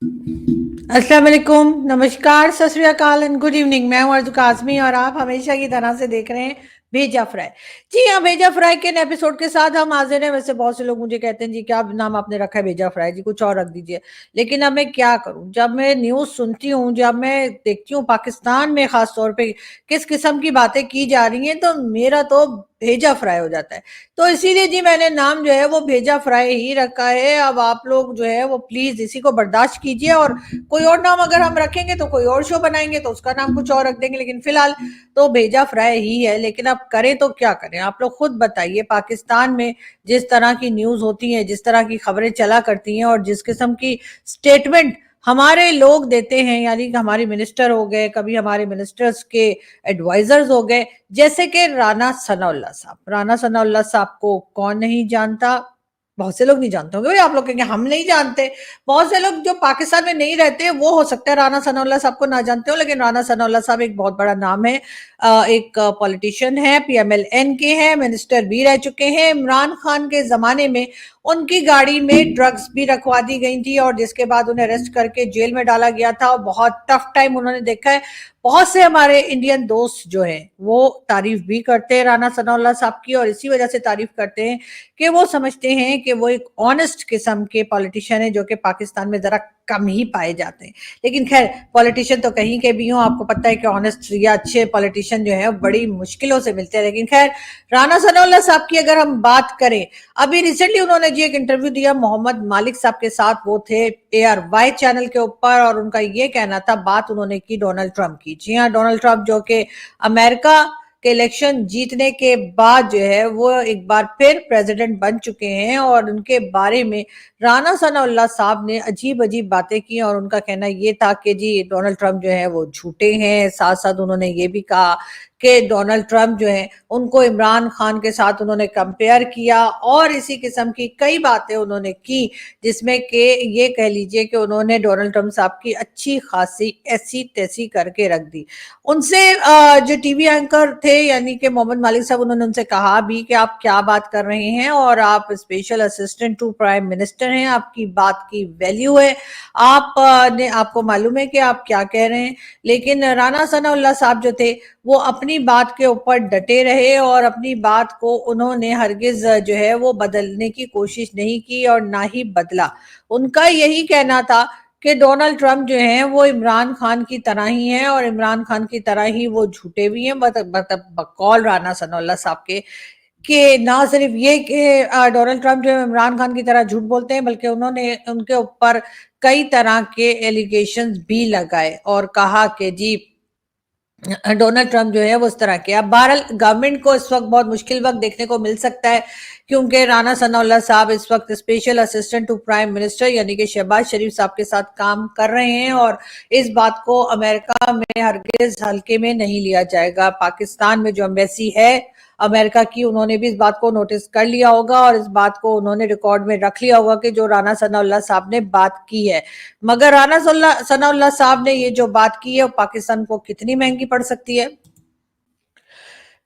अस्सलाम वालेकुम, नमस्कार, सत श्री अकाल एंड गुड इवनिंग। मैं हूं अर्जु काज़मी और आप हमेशा की तरह से देख रहे हैं भेजा फ्राई। जी हाँ, भेजा फ्राई के एपिसोड के साथ हम हाजिर हैं। वैसे बहुत से लोग मुझे कहते हैं जी क्या नाम आपने रखा है भेजा फ्राई, जी कुछ और रख दीजिए। लेकिन अब मैं क्या करूं, जब मैं न्यूज़ सुनती हूँ, जब मैं देखती हूँ पाकिस्तान में खास तौर पे किस किस्म की बातें की जा रही हैं, तो मेरा तो भेजा फ्राई हो जाता है। तो इसीलिए जी मैंने नाम जो है वो भेजा फ्राई ही रखा है। अब आप लोग जो है वो प्लीज इसी को बर्दाश्त कीजिए, और कोई और नाम अगर हम रखेंगे तो कोई और शो बनाएंगे तो उसका नाम कुछ और रख देंगे, लेकिन फिलहाल तो भेजा फ्राई ही है। लेकिन अब करें तो क्या करें, आप लोग खुद बताइए। पाकिस्तान में जिस तरह की न्यूज होती है, जिस तरह की खबरें चला करती हैं, और जिस किस्म की स्टेटमेंट हमारे लोग देते हैं, यानी कि हमारे मिनिस्टर हो गए, कभी हमारे मिनिस्टर्स के एडवाइजर्स हो गए, जैसे कि राना सनाउल्लाह साहब को कौन नहीं जानता। बहुत से लोग नहीं जानते होंगे, आप लोग कहेंगे हम नहीं जानते। बहुत से लोग जो पाकिस्तान में नहीं रहते, वो हो सकता है राना सनाउल्लाह साहब को ना जानते हो, लेकिन राना सनाउल्लाह साहब एक बहुत बड़ा नाम है। एक पॉलिटिशियन है, पीएमएलएन के हैं, मिनिस्टर भी रह चुके हैं। इमरान खान के जमाने में उनकी गाड़ी में ड्रग्स भी रखवा दी गई थी, और जिसके बाद उन्हें अरेस्ट करके जेल में डाला गया था, और बहुत टफ टाइम उन्होंने देखा है। बहुत से हमारे इंडियन दोस्त जो हैं वो तारीफ भी करते हैं राना सनाउल्लाह साहब की, और इसी वजह से तारीफ करते हैं कि वो समझते हैं कि वो एक ऑनेस्ट किस्म के पॉलिटिशियन है, जो कि पाकिस्तान में जरा कम ही पाए जाते हैं। लेकिन खैर, पॉलिटिशियन तो कहीं के भी हों, आपको पता है कि ऑनेस्ट या अच्छे पॉलिटिशियन जो है बड़ी मुश्किलों से मिलते हैं। लेकिन खैर, राना सनाउल्लाह साहब की अगर हम बात करें, अभी रिसेंटली उन्होंने जी एक इंटरव्यू दिया मोहम्मद मालिक साहब के साथ, वो थे ARY चैनल के ऊपर, और उनका ये कहना था, बात उन्होंने की डोनाल्ड ट्रंप की। जी हाँ, डोनाल्ड ट्रंप जो कि अमेरिका के इलेक्शन जीतने के बाद जो है वो एक बार फिर प्रेसिडेंट बन चुके हैं, और उनके बारे में राना सनाउल्लाह साहब ने अजीब अजीब बातें की, और उनका कहना ये था कि जी डोनाल्ड ट्रंप जो है वो झूठे हैं। साथ साथ उन्होंने ये भी कहा कि डोनाल्ड ट्रंप जो है उनको इमरान खान के साथ उन्होंने कंपेयर किया, और इसी किस्म की कई बातें उन्होंने की, जिसमें कि ये कह लीजिए कि उन्होंने डोनाल्ड ट्रंप साहब की अच्छी खासी ऐसी तैसी करके रख दी। उनसे जो टीवी एंकर थे यानी कि मोहम्मद मालिक साहब, उन्होंने उनसे कहा भी कि आप क्या बात कर रहे हैं, और आप special assistant to prime minister हैं, आपकी बात की वैल्यू है, आप ने आपको मालूम है कि आप क्या कह रहे हैं। लेकिन राना सनाउल्लाह साहब जो थे वो अपनी बात के ऊपर डटे रहे, और अपनी बात को उन्होंने हरगिज जो है वो बदलने की कोशिश नहीं की, और ना ही बदला। उनका यही कहना था कि डोनाल्ड ट्रंप जो हैं वो इमरान खान की तरह ही हैं, और इमरान खान की तरह ही वो झूठे भी हैं। मतलब बकौल राना सनाउल्लाह साहब के कि ना सिर्फ ये कि डोनाल्ड ट्रंप जो इमरान खान की तरह झूठ बोलते हैं, बल्कि उन्होंने उनके ऊपर कई तरह के एलिगेशंस भी लगाए, और कहा कि जी डोनाल्ड ट्रंप जो है वो उस तरह के। अब बहरहाल गवर्नमेंट को इस वक्त बहुत मुश्किल वक्त देखने को मिल सकता है, क्योंकि राना सनाउल्लाह साहब इस वक्त special assistant to prime minister यानी कि शहबाज शरीफ साहब के साथ काम कर रहे हैं, और इस बात को अमेरिका में हरगिज हल्के में नहीं लिया जाएगा। पाकिस्तान में जो एम्बेसी है अमेरिका की, उन्होंने भी इस बात को नोटिस कर लिया होगा, और इस बात को उन्होंने रिकॉर्ड में रख लिया होगा कि जो राना सनाउल्लाह साहब ने बात की है। मगर राना सनाउल्लाह साहब ने ये जो बात की है वो पाकिस्तान को कितनी महंगी पड़ सकती है।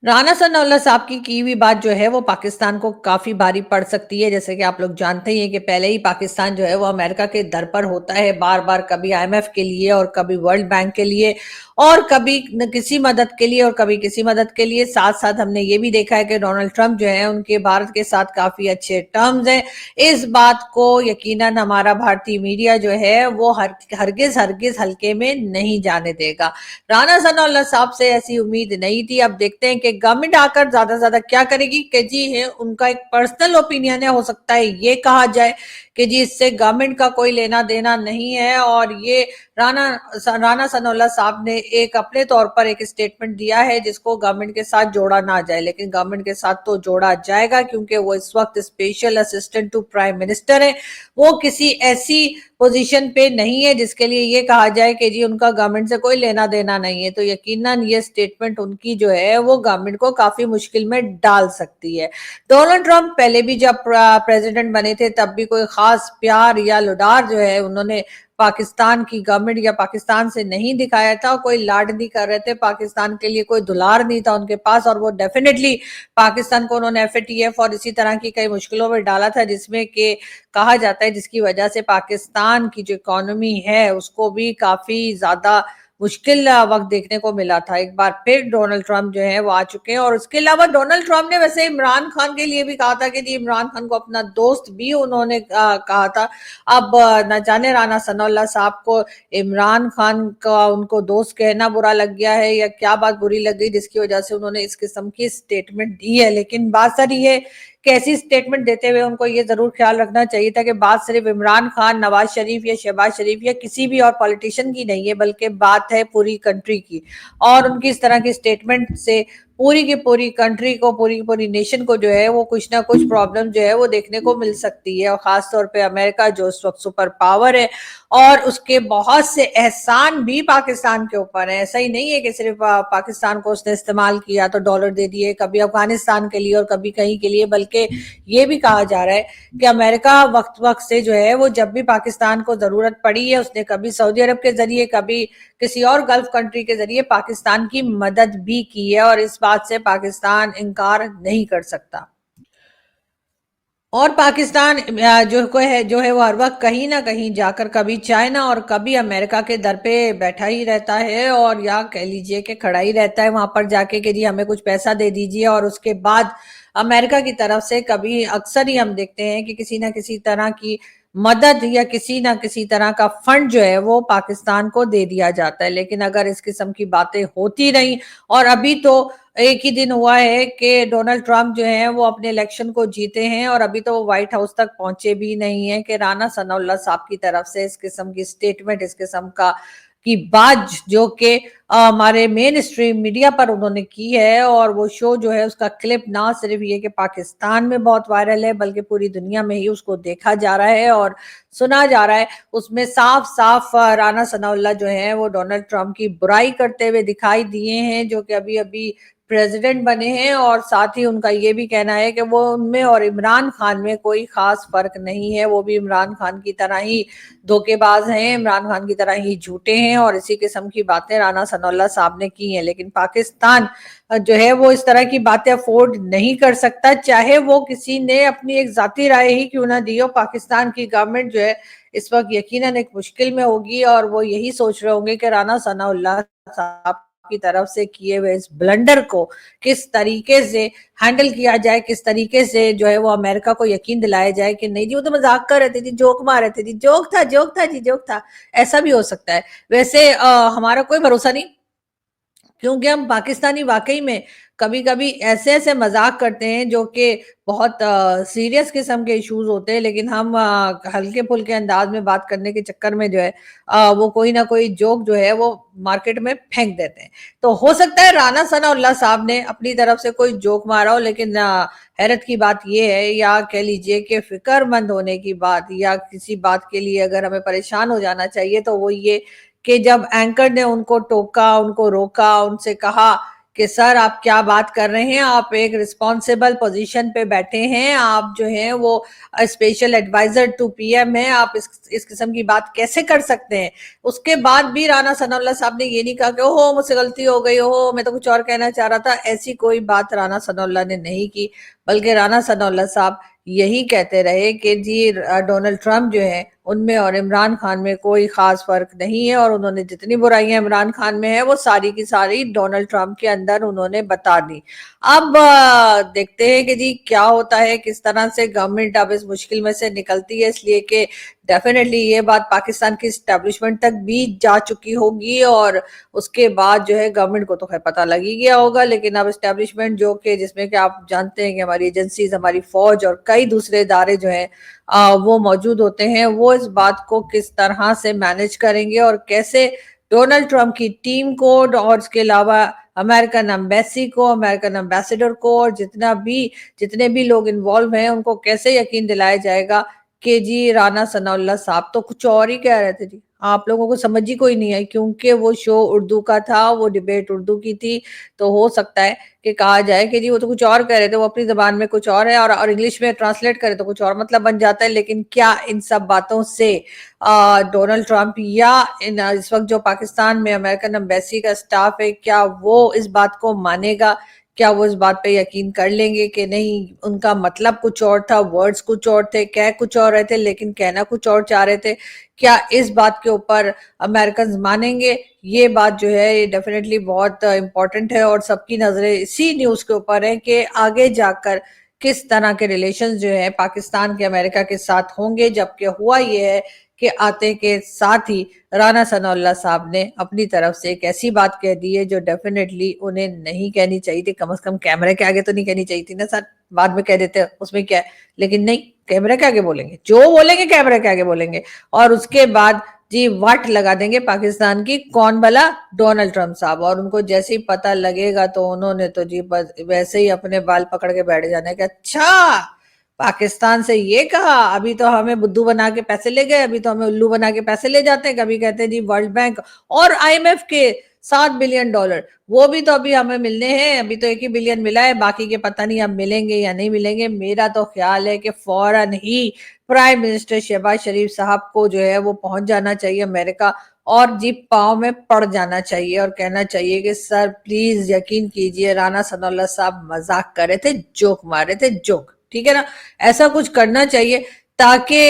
राना सनाउल्लाह साहब की हुई बात जो है वो पाकिस्तान को काफी भारी पड़ सकती है। जैसे कि आप लोग जानते ही हैं कि पहले ही पाकिस्तान जो है वो अमेरिका के दर पर होता है बार बार, कभी IMF के लिए, और कभी वर्ल्ड बैंक के लिए, और कभी किसी मदद के लिए, और कभी किसी मदद के लिए। साथ साथ हमने ये भी देखा है कि डोनाल्ड ट्रंप जो है उनके भारत के साथ काफी अच्छे टर्म्स हैं। इस बात को यकीनन हमारा भारतीय मीडिया जो है वो हरगिज हरगिज हल्के में नहीं जाने देगा। राना सनाउल्लाह साहब से ऐसी उम्मीद नहीं थी। अब देखते हैं कि गवर्नमेंट आकर ज्यादा से ज्यादा क्या करेगी, कि जी है उनका एक पर्सनल ओपिनियन है, हो सकता है ये कहा जाए कि जी इससे गवर्नमेंट का कोई लेना देना नहीं है। और ये राना सनाउल्लाह साहब ने एक अपने तौर पर एक स्टेटमेंट दिया है जिसको गवर्नमेंट के साथ जोड़ा ना जाए, लेकिन गवर्नमेंट के साथ तो जोड़ा जाएगा, क्योंकि वो इस वक्त special assistant to prime minister है। वो किसी ऐसी पोजीशन पे नहीं है जिसके लिए ये कहा जाए कि जी उनका गवर्नमेंट से कोई लेना देना नहीं है। तो यकीनन ये स्टेटमेंट उनकी जो है वो गवर्नमेंट को काफी मुश्किल में डाल सकती है। डोनाल्ड ट्रंप पहले भी जब प्रेसिडेंट बने थे तब भी कोई खास प्यार या लुडार जो है उन्होंने पाकिस्तान की गवर्नमेंट या पाकिस्तान से नहीं दिखाया था, कोई लाड नहीं कर रहे थे, पाकिस्तान के लिए कोई दुलार नहीं था उनके पास, और वो डेफिनेटली पाकिस्तान को उन्होंने एफएटीएफ और इसी तरह की कई मुश्किलों में डाला था, जिसमें कि कहा जाता है जिसकी वजह से पाकिस्तान की जो इकोनॉमी है उसको भी काफी ज्यादा मुश्किल वक्त देखने को मिला था। एक बार फिर डोनाल्ड ट्रंप जो है वो आ चुके हैं, और उसके अलावा डोनाल्ड ट्रंप ने वैसे इमरान खान के लिए भी कहा था कि जी इमरान खान को अपना दोस्त भी उन्होंने कहा था। अब न जाने राना सनाउल्लाह साहब को इमरान खान का उनको दोस्त कहना बुरा लग गया है या क्या बात बुरी लग गई जिसकी वजह से उन्होंने इस किस्म की स्टेटमेंट दी है। लेकिन बात सारी ये कैसी स्टेटमेंट देते हुए उनको ये जरूर ख्याल रखना चाहिए था कि बात सिर्फ इमरान खान, नवाज शरीफ या शहबाज शरीफ या किसी भी और पॉलिटिशियन की नहीं है, बल्कि बात है पूरी कंट्री की। और उनकी इस तरह की स्टेटमेंट से पूरी की पूरी कंट्री को, पूरी की पूरी नेशन को जो है वो कुछ ना कुछ प्रॉब्लम जो है वो देखने को मिल सकती है। और खास तौर पे अमेरिका जो इस वक्त सुपर पावर है और उसके बहुत से एहसान भी पाकिस्तान के ऊपर है। ऐसा ही नहीं है कि सिर्फ पाकिस्तान को उसने इस्तेमाल किया तो डॉलर दे दिए, कभी अफगानिस्तान के लिए और कभी कहीं के लिए, बल्कि ये भी कहा जा रहा है कि अमेरिका वक्त वक्त से जो है वो जब भी पाकिस्तान को जरूरत पड़ी है उसने कभी सऊदी अरब के जरिए, कभी किसी और गल्फ कंट्री के जरिए पाकिस्तान की मदद भी की है, और इस बात से पाकिस्तान इनकार नहीं कर सकता। और पाकिस्तान जो है वो हर वक्त कहीं ना कहीं जाकर कभी चाइना और कभी अमेरिका के दर पे बैठा ही रहता है, और या कह लीजिए कि खड़ा ही रहता है वहां पर जाके कि जी हमें कुछ पैसा दे दीजिए। और उसके बाद अमेरिका की तरफ से कभी अक्सर ही हम देखते हैं कि किसी ना किसी तरह की मदद या किसी ना किसी तरह का फंड जो है वो पाकिस्तान को दे दिया जाता है। लेकिन अगर इस किस्म की बातें होती रही, और अभी तो एक ही दिन हुआ है कि डोनाल्ड ट्रंप जो है वो अपने इलेक्शन को जीते हैं और अभी तो वो व्हाइट हाउस तक पहुंचे भी नहीं है कि राना सनाउल्लाह साहब की तरफ से इस किस्म की स्टेटमेंट, इस किस्म का की बात जो कि हमारे मेन स्ट्रीम मीडिया पर उन्होंने की है। और वो शो जो है उसका क्लिप ना सिर्फ ये कि पाकिस्तान में बहुत वायरल है बल्कि पूरी दुनिया में ही उसको देखा जा रहा है और सुना जा रहा है। उसमें साफ साफ राना सनाउल्लाह जो है वो डोनाल्ड ट्रंप की बुराई करते हुए दिखाई दिए हैं, जो कि अभी अभी प्रेसिडेंट बने हैं, और साथ ही उनका ये भी कहना है कि वो उनमें और इमरान खान में कोई खास फर्क नहीं है, वो भी इमरान खान की तरह ही धोखेबाज हैं, इमरान खान की तरह ही झूठे हैं, और इसी किस्म की बातें राना सनाउल्लाह साहब ने की हैं। लेकिन पाकिस्तान जो है वो इस तरह की बातें अफोर्ड नहीं कर सकता, चाहे वो किसी ने अपनी एक जाती राय ही क्यों ना दी हो। पाकिस्तान की गवर्नमेंट जो है इस वक्त यकीनन एक मुश्किल में होगी, और वो यही सोच रहे होंगे कि राना सनाउल्लाह साहब की तरफ से किए हुए इस ब्लंडर को किस तरीके से हैंडल किया जाए, किस तरीके से जो है वो अमेरिका को यकीन दिलाया जाए कि नहीं जी वो तो मजाक कर रहे थे जी, जोक मार रहे थे जी, जोक था जी, जोक था। ऐसा भी हो सकता है। वैसे हमारा कोई भरोसा नहीं, क्योंकि हम पाकिस्तानी वाकई में कभी कभी ऐसे ऐसे मजाक करते हैं जो कि बहुत सीरियस किस्म के इश्यूज होते हैं, लेकिन हम हल्के फुल्के अंदाज में बात करने के चक्कर में जो है वो कोई ना कोई जोक जो है वो मार्केट में फेंक देते हैं। तो हो सकता है राना सनाउल्लाह साहब ने अपनी तरफ से कोई जोक मारा हो, लेकिन हैरत की बात यह है, या कह लीजिए कि फिक्रमंद होने की बात, या किसी बात के लिए अगर हमें परेशान हो जाना चाहिए तो वो ये कि जब एंकर ने उनको टोका, उनको रोका, उनसे कहा कि सर आप क्या बात कर रहे हैं, आप एक रिस्पॉन्सिबल पोजीशन पे बैठे हैं, आप जो हैं वो स्पेशल एडवाइजर टू पीएम हैं, आप इस किस्म की बात कैसे कर सकते हैं। उसके बाद भी राना सनाउल्लाह साहब ने ये नहीं कहा कि ओहो मुझसे गलती हो गई, ओहो मैं तो कुछ और कहना चाह रहा था। ऐसी कोई बात राना सनाउल्लाह ने नहीं की, बल्कि राना सनाउल्लाह साहब यही कहते रहे कि जी डोनाल्ड ट्रंप जो है उनमें और इमरान खान में कोई खास फर्क नहीं है, और उन्होंने जितनी बुराइयां इमरान खान में है वो सारी की सारी डोनाल्ड ट्रंप के अंदर उन्होंने बता दी। अब देखते हैं कि जी क्या होता है, किस तरह से गवर्नमेंट अब इस मुश्किल में से निकलती है, इसलिए कि डेफिनेटली ये बात पाकिस्तान की स्टैब्लिशमेंट तक भी जा चुकी होगी, और उसके बाद जो है गवर्नमेंट को तो खैर पता लग ही गया होगा, लेकिन अब स्टैब्लिशमेंट जो कि जिसमें कि आप जानते हैं कि हमारी एजेंसीज, हमारी फौज और कई दूसरे इदारे जो हैं वो मौजूद होते हैं, वो इस बात को किस तरह से मैनेज करेंगे और कैसे डोनाल्ड ट्रंप की टीम को और इसके अलावा अमेरिकन एम्बेसी को, अमेरिकन एम्बेसडर को, और जितने भी लोग इन्वॉल्व हैं उनको कैसे यकीन दिलाया जाएगा कि जी राना सनाउल्लाह साहब तो कुछ और ही कह रहे थे जी। आप लोगों को समझ ही कोई नहीं है, क्योंकि वो शो उर्दू का था, वो डिबेट उर्दू की थी, तो हो सकता है कि कहा जाए कि जी वो तो कुछ और कह रहे थे, वो अपनी ज़बान में कुछ और है और इंग्लिश में ट्रांसलेट करे तो कुछ और मतलब बन जाता है। लेकिन क्या इन सब बातों से डोनाल्ड ट्रंप या इस वक्त जो पाकिस्तान में अमेरिकन एम्बेसी का स्टाफ है, क्या वो इस बात को मानेगा? क्या वो इस बात पे यकीन कर लेंगे कि नहीं, उनका मतलब कुछ और था, वर्ड्स कुछ और थे, कह कुछ और रहे थे, लेकिन कहना कुछ और चाह रहे थे? क्या इस बात के ऊपर अमेरिकन मानेंगे? ये बात जो है ये डेफिनेटली बहुत इंपॉर्टेंट है और सबकी नजरें इसी न्यूज के ऊपर है कि आगे जाकर किस तरह के रिलेशंस जो है पाकिस्तान के अमेरिका के साथ होंगे। जबकि हुआ ये है कि आते के साथ ही राना सनाउल्लाह साहब ने अपनी तरफ से एक ऐसी बात कह दी है जो डेफिनेटली उन्हें नहीं कहनी चाहिए थी, कम से कम कैमरे के आगे तो नहीं कहनी चाहिए थी ना सर। बाद में कह देते उसमें क्या है, लेकिन नहीं, कैमरे के आगे बोलेंगे, जो बोलेंगे कैमरे के आगे बोलेंगे। और उसके बाद जी वाट लगा देंगे पाकिस्तान की, कौन भला? डोनाल्ड ट्रंप साहब। और उनको जैसे ही पता लगेगा तो उन्होंने तो जी बस वैसे ही अपने बाल पकड़ के बैठ जाना है कि अच्छा पाकिस्तान से ये कहा, अभी तो हमें बुद्धू बना के पैसे ले गए, अभी तो हमें उल्लू बना के पैसे ले जाते हैं। कभी कहते हैं जी वर्ल्ड बैंक और आईएमएफ के $7 बिलियन, वो भी तो अभी हमें मिलने हैं, अभी तो 1 ही बिलियन मिला है, बाकी के पता नहीं अब मिलेंगे या नहीं मिलेंगे। मेरा तो ख्याल है कि फौरन ही प्राइम मिनिस्टर शहबाज शरीफ साहब को जो है वो पहुंच जाना चाहिए अमेरिका और जी पाँव में पड़ जाना चाहिए और कहना चाहिए कि सर प्लीज यकीन कीजिए, राना सनाउल्लाह साहब मजाक कर रहे थे, जोक मार रहे थे, जोक, ठीक है ना? ऐसा कुछ करना चाहिए ताकि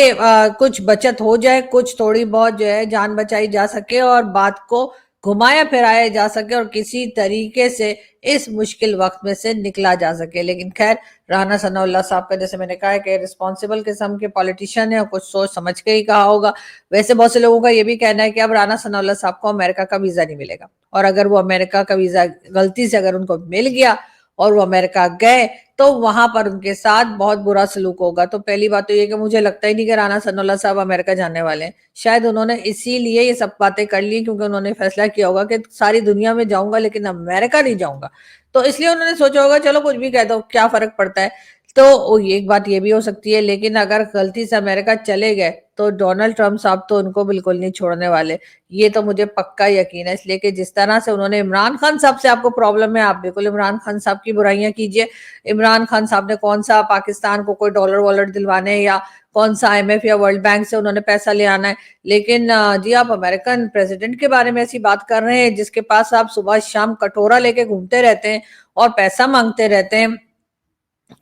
कुछ बचत हो जाए, कुछ थोड़ी बहुत जो है जान बचाई जा सके और बात को घुमाया फिराया जा सके और किसी तरीके से इस मुश्किल वक्त में से निकला जा सके। लेकिन खैर, राना सनाउल्लाह साहब का जैसे मैंने कहा है कि रिस्पॉन्सिबल किस्म के पॉलिटिशियन है और कुछ सोच समझ के ही कहा होगा। वैसे बहुत से लोगों का ये भी कहना है कि अब राना सनाउल्लाह साहब को अमेरिका का वीजा नहीं मिलेगा, और अगर वो अमेरिका का वीजा गलती से अगर उनको मिल गया और वो अमेरिका गए तो वहां पर उनके साथ बहुत बुरा सलूक होगा। तो पहली बात तो ये कि मुझे लगता ही नहीं कि राना सनाउल्लाह साहब अमेरिका जाने वाले हैं। शायद उन्होंने इसीलिए ये सब बातें कर ली क्योंकि उन्होंने फैसला किया होगा कि सारी दुनिया में जाऊंगा लेकिन अमेरिका नहीं जाऊंगा। तो इसलिए उन्होंने सोचा होगा चलो कुछ भी कह दो, क्या फर्क पड़ता है। तो एक बात ये भी हो सकती है, लेकिन अगर गलती से अमेरिका चले गए तो डोनाल्ड ट्रंप साहब तो उनको बिल्कुल नहीं छोड़ने वाले, ये तो मुझे पक्का यकीन है। इसलिए कि जिस तरह से उन्होंने इमरान खान साहब से, आपको प्रॉब्लम है, आप बिल्कुल इमरान खान साहब की बुराइयां कीजिए। इमरान खान साहब ने कौन सा पाकिस्तान को कोई डॉलर वॉलर दिलवाने या कौन सा आईएमएफ या वर्ल्ड बैंक से उन्होंने पैसा ले आना है। लेकिन जी आप अमेरिकन प्रेसिडेंट के बारे में ऐसी बात कर रहे हैं जिसके पास आप सुबह शाम कटोरा लेके घूमते रहते हैं और पैसा मांगते रहते हैं,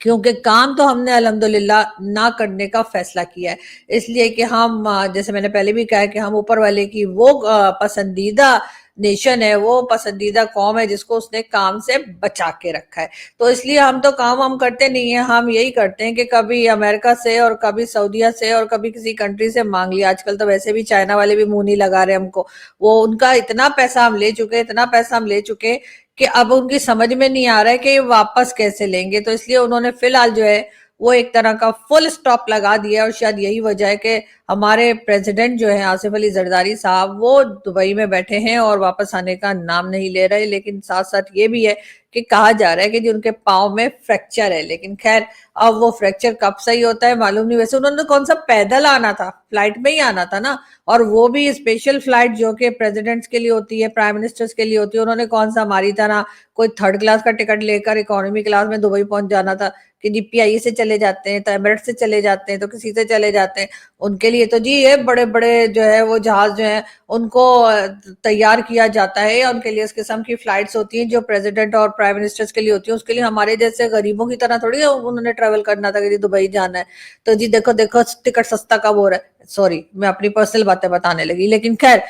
क्योंकि काम तो हमने अल्हम्दुलिल्लाह ना करने का फैसला किया है। इसलिए कि हम जैसे मैंने पहले भी कहा है कि हम ऊपर वाले की वो पसंदीदा नेशन है, वो पसंदीदा कौम है जिसको उसने काम से बचा के रखा है। तो इसलिए हम तो काम हम करते नहीं है, हम यही करते हैं कि कभी अमेरिका से और कभी सऊदीया से और कभी किसी कंट्री से मांग लिया। आजकल तो वैसे भी चाइना वाले भी मुंह नहीं लगा रहे हमको, वो उनका इतना पैसा हम ले चुके, इतना पैसा हम ले चुके कि अब उनकी समझ में नहीं आ रहा है कि ये वापस कैसे लेंगे। तो इसलिए उन्होंने फिलहाल जो है वो एक तरह का फुल स्टॉप लगा दिया और शायद यही वजह है कि हमारे प्रेसिडेंट जो है आसिफ अली जरदारी साहब वो दुबई में बैठे हैं और वापस आने का नाम नहीं ले रहे। लेकिन साथ साथ ये भी है कि कहा जा रहा है कि जो उनके पाँव में फ्रैक्चर है, लेकिन खैर अब वो फ्रैक्चर कब सही होता है मालूम नहीं। वैसे उन्होंने कौन सा पैदल आना था, फ्लाइट में ही आना था ना, और वो भी स्पेशल फ्लाइट जो कि प्रेसिडेंट्स के लिए होती है, प्राइम मिनिस्टर्स के लिए होती है। उन्होंने कौन सा हमारी तरह कोई थर्ड क्लास का टिकट लेकर इकोनॉमी क्लास में दुबई पहुंच जाना था कि जी पीआईए से चले जाते हैं तो एमिरेट्स से चले जाते हैं तो किसी से चले जाते हैं। उनके लिए तो जी ये बड़े बड़े जो है वो जहाज जो है उनको तैयार किया जाता है या उनके लिए इस किस्म की फ्लाइट्स होती हैं जो प्रेसिडेंट और प्राइम मिनिस्टर्स के लिए होती है। उसके लिए हमारे जैसे गरीबों की तरह थोड़ी उन्होंने ट्रेवल करना था कि जी दुबई जाना है तो जी देखो देखो टिकट सस्ता कब हो रहा है। सॉरी, मैं अपनी पर्सनल बातें बताने लगी, लेकिन खैर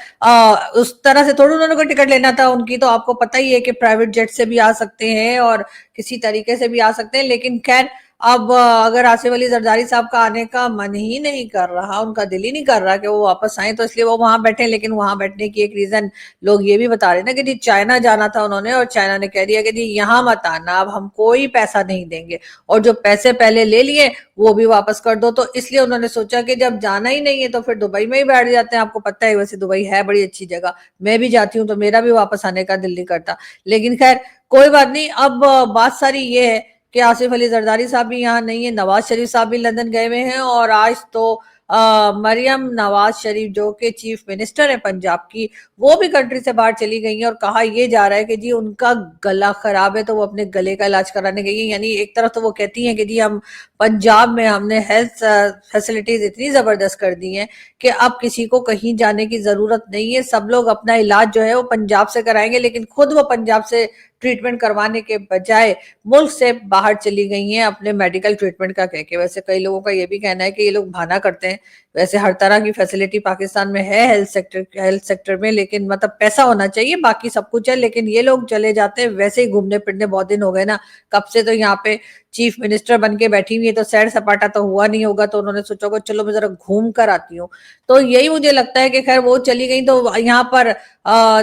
उस तरह से थोड़ी उन्होंने कोई टिकट लेना था। उनकी तो आपको पता ही है कि प्राइवेट जेट से भी आ सकते हैं और किसी तरीके से भी आ सकते हैं। लेकिन खैर अब अगर आसिफ अली जरदारी साहब का आने का मन ही नहीं कर रहा, उनका दिल ही नहीं कर रहा कि वो वापस आए, तो इसलिए वो वहां बैठे। लेकिन वहां बैठने की एक रीजन लोग ये भी बता रहे हैं ना कि जी चाइना जाना था उन्होंने और चाइना ने कह दिया कि जी यहाँ मत आना, अब हम कोई पैसा नहीं देंगे और जो पैसे पहले ले लिए वो भी वापस कर दो। तो इसलिए उन्होंने सोचा कि जब जाना ही नहीं है तो फिर दुबई में ही बैठ जाते हैं। आपको पता है वैसे दुबई है बड़ी अच्छी जगह, मैं भी जाती हूँ तो मेरा भी वापस आने का दिल नहीं करता। लेकिन खैर कोई बात नहीं। अब बात सारी ये है कि आसिफ अली जरदारी साहब भी यहाँ नहीं है, नवाज शरीफ साहब भी लंदन गए हुए हैं और आज तो मरियम नवाज शरीफ जो कि चीफ मिनिस्टर है पंजाब की, वो भी कंट्री से बाहर चली गई हैं और कहा ये जा रहा है कि जी उनका गला खराब है तो वो अपने गले का इलाज कराने गई हैं। यानी एक तरफ तो वो कहती हैं कि जी हम पंजाब में हमने हेल्थ फैसिलिटीज इतनी जबरदस्त कर दी हैं कि अब किसी को कहीं जाने की जरूरत नहीं है, सब लोग अपना इलाज जो है वो पंजाब से कराएंगे, लेकिन खुद वो पंजाब से ट्रीटमेंट करवाने के बजाय मुल्क से बाहर चली गई हैं अपने मेडिकल ट्रीटमेंट का कह के। वैसे कई लोगों का ये भी कहना है कि ये लोग बहाना करते हैं, वैसे हर तरह की फैसिलिटी पाकिस्तान में है हेल्थ सेक्टर में, लेकिन मतलब पैसा होना चाहिए, बाकी सब कुछ है। लेकिन ये लोग चले जाते हैं वैसे ही घूमने फिरने, बहुत दिन हो गए ना, कब से तो यहाँ पे चीफ मिनिस्टर बन के बैठी हुई है, तो सैर सपाटा तो हुआ नहीं होगा, तो उन्होंने सोचा होगा चलो मैं जरा घूम कर आती हूँ। तो यही मुझे लगता है कि खैर वो चली गई तो यहाँ पर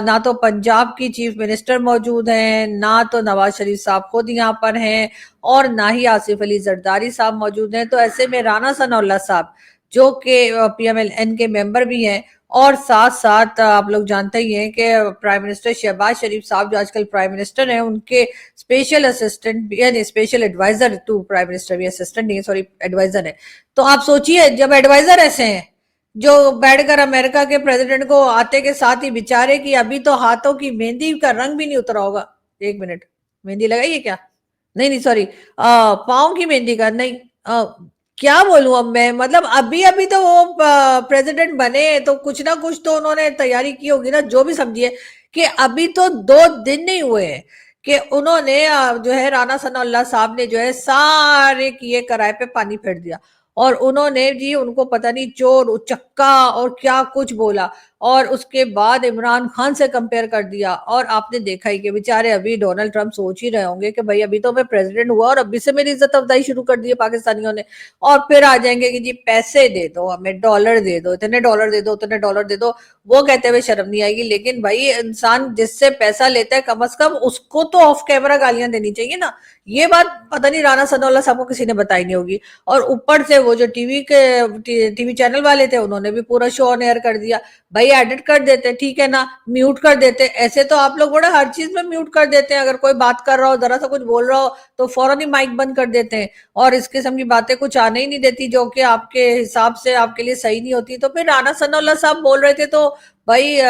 ना तो पंजाब की चीफ मिनिस्टर मौजूद हैं, ना तो नवाज शरीफ साहब खुद यहाँ पर हैं, और ना ही आसिफ अली जरदारी साहब मौजूद हैं। तो ऐसे में राना सनाउल्लाह साहब जो कि पीएमएलएन के मेंबर भी हैं, और साथ साथ आप लोग जानते ही हैं कि प्राइम मिनिस्टर शहबाज शरीफ साहब जो आजकल प्राइम मिनिस्टर हैं, उनके स्पेशल असिस्टेंट यानी special adviser to prime minister, भी असिस्टेंट नहीं है सॉरी एडवाइजर है। तो आप सोचिए जब एडवाइजर ऐसे हैं जो बैठकर अमेरिका के प्रेसिडेंट को आते के साथ ही बेचारे की अभी तो हाथों की मेहंदी का रंग भी नहीं उतरा होगा। एक मिनट, मेहंदी लगाइए क्या? नहीं नहीं सॉरी, पाँव की मेहंदी का नहीं, क्या बोलूं अब मैं, मतलब अभी अभी तो वो प्रेसिडेंट बने तो कुछ ना कुछ तो उन्होंने तैयारी की होगी ना, जो भी समझिए कि अभी तो 2 दिन नहीं हुए हैं कि उन्होंने जो है राना सनाउल्लाह साहब ने जो है सारे किए कराए पे पानी फेर दिया, और उन्होंने जी उनको पता नहीं चोर उचक्का और क्या कुछ बोला, और उसके बाद इमरान खान से कंपेयर कर दिया। और आपने देखा ही कि बेचारे अभी डोनाल्ड ट्रंप सोच ही रहे होंगे कि भाई अभी तो मैं प्रेसिडेंट हुआ और अभी से मेरी इज्जत अफजाई शुरू कर दी है पाकिस्तानियों ने, और फिर आ जाएंगे कि जी पैसे दे दो हमें, डॉलर दे दो, इतने डॉलर दे दो, उतने डॉलर दे दो। वो कहते हुए शर्म नहीं आएगी, लेकिन भाई इंसान जिससे पैसा लेता है कम से कम उसको तो ऑफ कैमरा गालियां देनी चाहिए ना। ये बात पता नहीं राना सनाउल्लाह साहब को किसी ने बताई नहीं होगी। और ऊपर से वो जो टीवी चैनल वाले थे उन्होंने भी पूरा शो ऑन एयर कर दिया। भाई एडिट कर देते ठीक है ना, म्यूट कर देते, ऐसे तो आप लोग बड़ा हर चीज में म्यूट कर देते हैं, अगर कोई बात कर रहा हो जरा सा कुछ बोल रहा हो तो फौरन ही माइक बंद कर देते हैं, और इस किस्म की बातें कुछ आने ही नहीं देती जो कि आपके हिसाब से आपके लिए सही नहीं होती। तो फिर राना सनाउल्लाह साहब बोल रहे थे तो भाई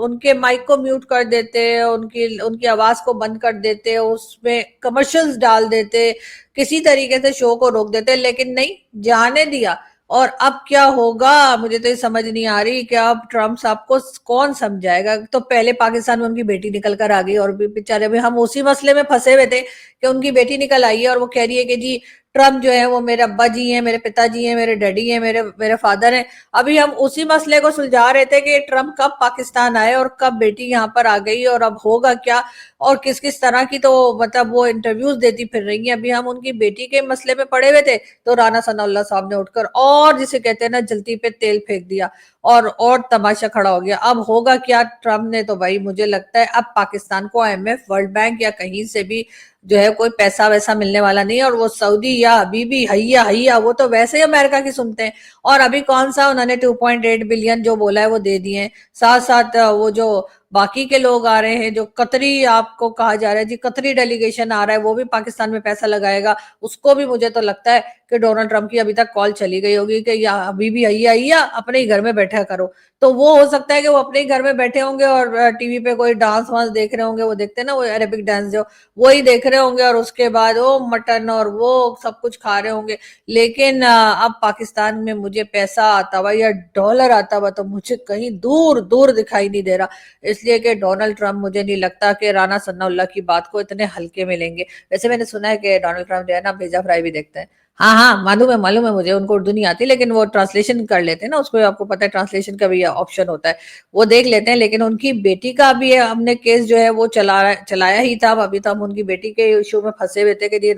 उनके माइक को म्यूट कर देते, उनकी उनकी आवाज को बंद कर देते, उसमें कमर्शियल्स डाल देते, किसी तरीके से शो को रोक देते, लेकिन नहीं, जाने दिया। और अब क्या होगा मुझे तो ये समझ नहीं आ रही कि अब ट्रम्प साहब को कौन समझाएगा। तो पहले पाकिस्तान में उनकी बेटी निकल कर आ गई, और भी बेचारे भी हम उसी मसले में फंसे हुए थे कि उनकी बेटी निकल आई है और वो कह रही है कि जी ट्रम्प जो है वो मेरे अब्बा जी हैं, मेरे पिताजी हैं, मेरे डैडी हैं, मेरे मेरे फादर हैं। अभी हम उसी मसले को सुलझा रहे थे कि ट्रम्प कब पाकिस्तान आए और कब बेटी यहाँ पर आ गई, और अब होगा क्या, और किस किस तरह की तो मतलब वो इंटरव्यूज देती फिर रही है। अभी हम उनकी बेटी के मसले में पड़े हुए थे तो राना सनाउल्लाह साहब ने उठकर और जिसे कहते हैं ना जलती पे तेल फेंक दिया, और तमाशा खड़ा हो गया। अब होगा क्या ट्रम्प ने, तो भाई मुझे लगता है अब पाकिस्तान को आईएमएफ, वर्ल्ड बैंक या कहीं से भी जो है कोई पैसा वैसा मिलने वाला नहीं है। और वो सऊदी या हबीबी हैया हैया वो तो वैसे ही अमेरिका की सुनते हैं, और अभी कौन सा उन्होंने 2.8 बिलियन जो बोला है वो दे दिए हैं। साथ साथ वो जो बाकी के लोग आ रहे हैं, जो कतरी आपको कहा जा रहा है जी, कतरी डेलीगेशन आ रहा है, वो भी पाकिस्तान में पैसा लगाएगा, उसको भी मुझे तो लगता है कि डोनाल्ड ट्रंप की अभी तक कॉल चली गई होगी कि या अभी भी आइया अपने ही घर में बैठा करो। तो वो हो सकता है कि वो अपने ही घर में बैठे होंगे और टीवी पे कोई डांस वांस देख रहे होंगे, वो देखते हैं ना वो अरेबिक डांस जो, वही देख रहे होंगे, और उसके बाद वो मटन और वो सब कुछ खा रहे होंगे। लेकिन अब पाकिस्तान में मुझे पैसा आता हुआ या डॉलर आता हुआ तो मुझे कहीं दूर दूर दिखाई नहीं दे रहा, इसलिए कि डोनाल्ड ट्रंप मुझे नहीं लगता कि राना सनाउल्लाह की बात को इतने हल्के में लेंगे। वैसे मैंने सुना है कि डोनाल्ड ट्रंप जो है ना भेजा फ्राई भी देखते हैं। हाँ हाँ मालूम है मुझे, उनको उर्दू नहीं आती, लेकिन वो ट्रांसलेशन कर लेते हैं ना, उसको आपको पता है ट्रांसलेशन का भी ऑप्शन होता है, वो देख लेते हैं। लेकिन उनकी बेटी का भी हमने केस जो है वो चलाया ही था। अभी तो हम उनकी बेटी के इशू में फंसे हुए थे कि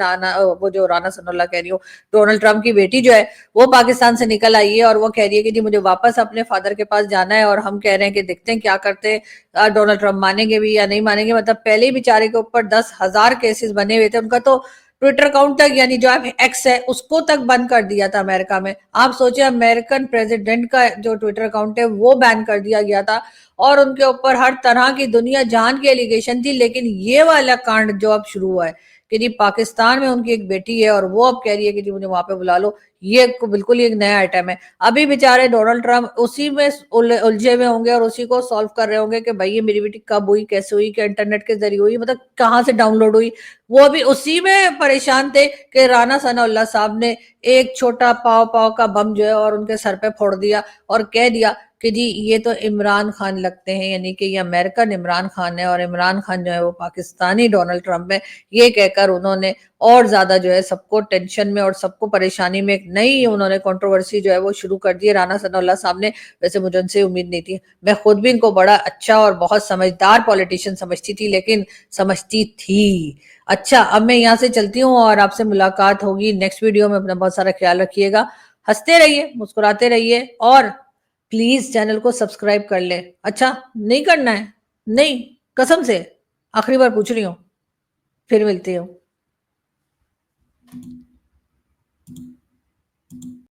वो जो राना सनाउल्लाह कह रही हूँ, डोनाल्ड ट्रंप की बेटी जो है वो पाकिस्तान से निकल आई है, और वो कह रही है कि जी मुझे वापस अपने फादर के पास जाना है, और हम कह रहे हैं कि देखते हैं क्या करते हैं, डोनाल्ड ट्रंप मानेंगे भी या नहीं मानेंगे। मतलब पहले ही बेचारे के ऊपर 10,000 केसेस बने हुए थे, उनका तो ट्विटर अकाउंट तक यानी जो एक्स है उसको तक बंद कर दिया था अमेरिका में। आप सोचिए अमेरिकन प्रेसिडेंट का जो ट्विटर अकाउंट है वो बैन कर दिया गया था, और उनके ऊपर हर तरह की दुनिया जान की एलिगेशन थी। लेकिन ये वाला कांड जो अब शुरू हुआ है کہ جی پاکستان میں ان کی ایک بیٹی ہے اور وہ اب کہہ رہی ہے کہ جی مجھے وہاں پہ بلا لو. یہ بالکل ایک نیا آئٹم ہے. ابھی بیچارے ڈونلڈ ٹرمپ اسی میں الجھے ہوئے ہوں گے اور اسی کو سالو کر رہے ہوں گے کہ بھائی یہ میری بیٹی کب ہوئی, کیسے ہوئی, کہ انٹرنیٹ کے ذریعے ہوئی, مطلب کہاں سے ڈاؤن لوڈ ہوئی. وہ بھی اسی میں پریشان تھے کہ رانا ثناء اللہ صاحب نے ایک چھوٹا پاؤ کا بم جو ہے اور ان کے سر پہ پھوڑ دیا اور کہہ دیا کہ جی یہ تو عمران خان لگتے ہیں, یعنی کہ یہ امریکن عمران خان ہے اور عمران خان جو ہے وہ پاکستانی ڈونلڈ ٹرمپ ہے. یہ کہہ کر انہوں نے اور زیادہ جو ہے سب کو ٹینشن میں اور سب کو پریشانی میں ایک نئی انہوں نے کنٹروورسی جو ہے وہ شروع کر دی. رانا ثناء اللہ صاحب نے, ویسے مجھے ان سے امید نہیں تھی, میں خود بھی ان کو بڑا اچھا اور بہت سمجھدار پولیٹیشین سمجھتی تھی, لیکن سمجھتی تھی. اچھا اب میں یہاں سے چلتی ہوں اور آپ سے ملاقات ہوگی نیکسٹ ویڈیو میں. اپنا بہت سارا خیال رکھیے گا, ہنستے رہیے, مسکراتے رہیے, اور پلیز چینل کو سبسکرائب کر لیں. اچھا نہیں کرنا ہے؟ نہیں, قسم سے آخری بار پوچھ رہی ہوں. پھر ملتی ہوں.